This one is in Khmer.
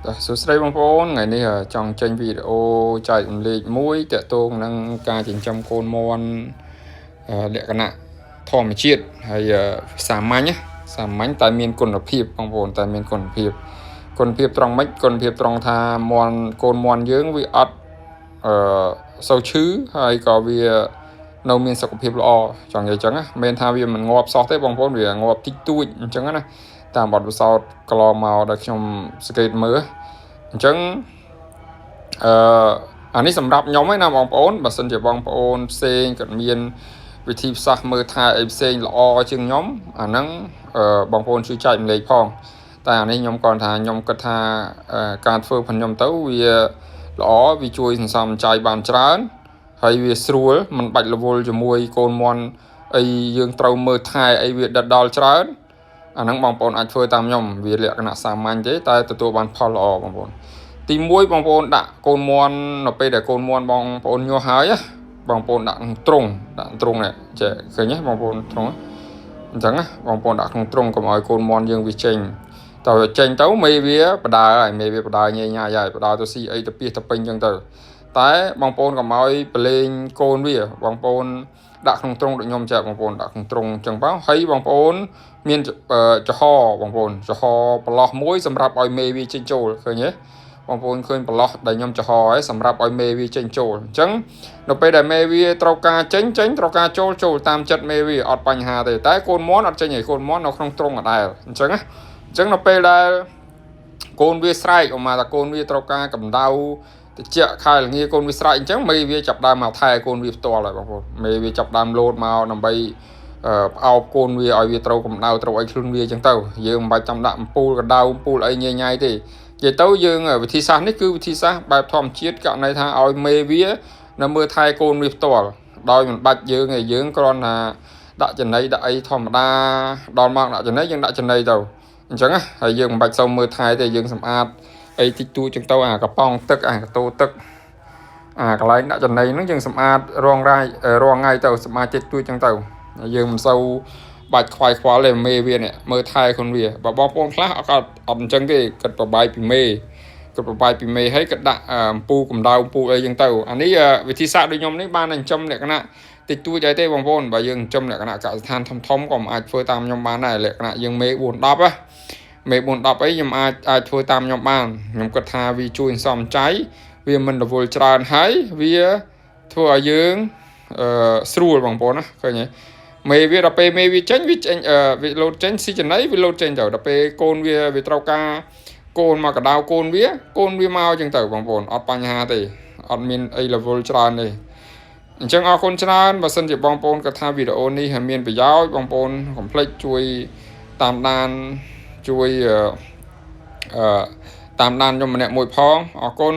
សួស្តីបងប្អូនថ្ងៃនេះចង់ចេញវីដេអូចែករំលែកមួយទាក់ទងនឹងការចិញ្ចឹមកូនមាន់លក្ខណៈធម្មជាតិហើយសាមញ្ញតែមានគុណភាពបងប្អូនតែមានគុណភាពត្រង់ម៉េចគុណភាពត្រង់ថាមាន់កូនមាន់យើងវាអត់សូវឈឺហើយក៏វានៅមានសុខភាពល្អចង់និយាយចឹងណាមិនថាវាមិនងាប់សោះទេបងប្អូនវាងាប់តិចតួចអញ្ចឹងណាតាមបទពិសោធន៍កន្លងមកដែលខ្ញុំសង្កេតមើលអញ្ចឹងអានេះសម្រាប់ខ្ញុំឯណាបងប្អូនបើសិនជាបងប្អូនផ្សេងក៏មានវិធីសាស្ត្រមើលថែអីផ្សេងល្អជាងខ្ញុំអាហ្នឹងបងប្អូនជួយចែករំលែកផងតែអានេះខ្ញុំគាត់ថាខ្ញុំគិតថាការធ្វើរបស់ខ្ញុំទៅវាល្អវាជួយសន្សំចៃបានច្រើនហើយវាស្រួលមិនបាច់រវល់ជាមួយកូនមាន់អីយើងត្រូវមើលថែអីវាដិតដល់ច្រើនអាហ្នឹងបងប្អូនអាចធ្វើតាមខ្ញុំវាលក្ខណៈសាមញ្ញទេតែទទួលបានផលល្អបងប្អូនទី1បងប្អូនដាក់កូនមាន់នៅពេលដែលកូនមាន់បងប្អូនញាស់ហើយបងប្អូនដាក់ក្នុងទ្រុងនេះចេះឃើញទេបងប្អូនទ្រុងអញ្ចឹងណាបងប្អូនដាក់ក្នុងទ្រុងកុំឲ្យកូនមាន់យើងវាចេញតើចេញទៅមេវាបដើហើយមេវាបដើញ៉ៃហើយបដើទៅស៊ីអីទៅពីទៅពេញអញ្ចឹងទៅតែបងប្អូនកុំឲ្យប្រឡែងកូនវាបងប្អូនដាក់ក្នុងទ្រុងដូចខ្ញុំចែកបងប្អូនដាក់ក្នុងទ្រុងអញ្ចឹងបងហើយបងប្អូនមានចំហបងប្អូនចំហប្រឡោះមួយសម្រាប់ឲ្យមេវាចេញចូលឃើញទេបងប្អូនឃើញប្រឡោះដែលខ្ញុំចំហហើយសម្រាប់ឲ្យមេវាចេញចូលអញ្ចឹងនៅពេលដែលមេវាត្រូវការចេញត្រូវការចូលតាមចិត្តមេវាអត់បញ្ហាទេតែកូនមាន់អត់ចេញឯកូនមាន់នៅក្នុងទ្រុងអត់ដែរអញ្ចឹងណាអញ្ចឹងនៅពេលដែលកូនវាស្រែកអอกมาថាកូនវាត្រូវការកម្ដៅតិចខែល្ងាកូនវាស្រែកអញ្ចឹងមេវាចាប់ដើមមកថែកូនវាផ្ទាល់ហើយបងប្អូនមេវាចាប់ដើមលោតមកដើម្បីផ្អោបកូនវាឲ្យវាត្រូវកម្ដៅត្រូវឲ្យខ្លួនវាអញ្ចឹងទៅយើងមិនបាច់ចាំដាក់អំពូលកដៅអំពូលអីញ៉ៃទេនិយាយទៅយើងវិធីសាស្ត្រនេះគឺវិធីសាស្ត្របែបធម្មជាតិករណីថាឲ្យមេវានៅមើលថែកូនវាផ្ទាល់ដោយមិនបាច់យើងឯយើងគ្រាន់តែដាក់ចំណីដាក់អីធម្មតាដល់មកដាក់ចំណីយើងដាក់ចំណីទៅអញ្ចឹងណាហើយយើងមិនបាច់សូវមើលថែទេយើងសម្អាតអីតិចតួចចឹងទៅអាកប៉ោងទឹកអាកតោទឹកកន្លែងដាក់ចំណីហ្នឹងយើងសម្អាតរងថ្ងៃទៅសម្អាតចិត្តតួចចឹងទៅយើងមិនសូវបាច់ខ្វាយខ្វល់ទេមេវានេះមើលថែខ្លួនវាបើបងប្អូនខ្លះអត់អញ្ចឹងទេគិតប្របាយពីមេហើយក៏ដាក់អំពូកម្ដៅអំពូអីចឹងទៅអានេះវិធីសាស្ត្រដូចខ្ញុំនេះបានចិញ្ចឹមលក្ខណៈតិចតួចដែរទេបងប្អូនបើយើងចិញ្ចឹមលក្ខណៈកសិដ្ឋានធំក៏មិនអាចធ្វើតាមខ្ញុំបានដែរលក្ខណៈយើងមេ4 10មេ4 10អីខ្ញុំអាចធ្វើតាមខ្ញុំបានខ្ញុំគិតថាវាជួយសន្សំចៃវាមិនរវល់ច្រើនហើយវាធ្វើឲ្យយើងស្រួលបងប្អូនណាឃើញទេមេវាដល់ពេលមេវាចេញវាលោតចេញស៊ីចំណីវាលោតចេញទៅដល់ពេលកូនវាត្រូវការកូនមកកដៅកូនវាមកអញ្ចឹងទៅបងប្អូនអត់បញ្ហាទេអត់មានអីរវល់ច្រើនទេអញ្ចឹងអរគុណច្រើនបើសិនជាបងប្អូនគាត់ថាវីដេអូនេះមានប្រយោជន៍បងប្អូនកុំភ្លេចជួយតាមដានជួយតាមដានខ្ញុំម្នាក់មួយផងអរគុណ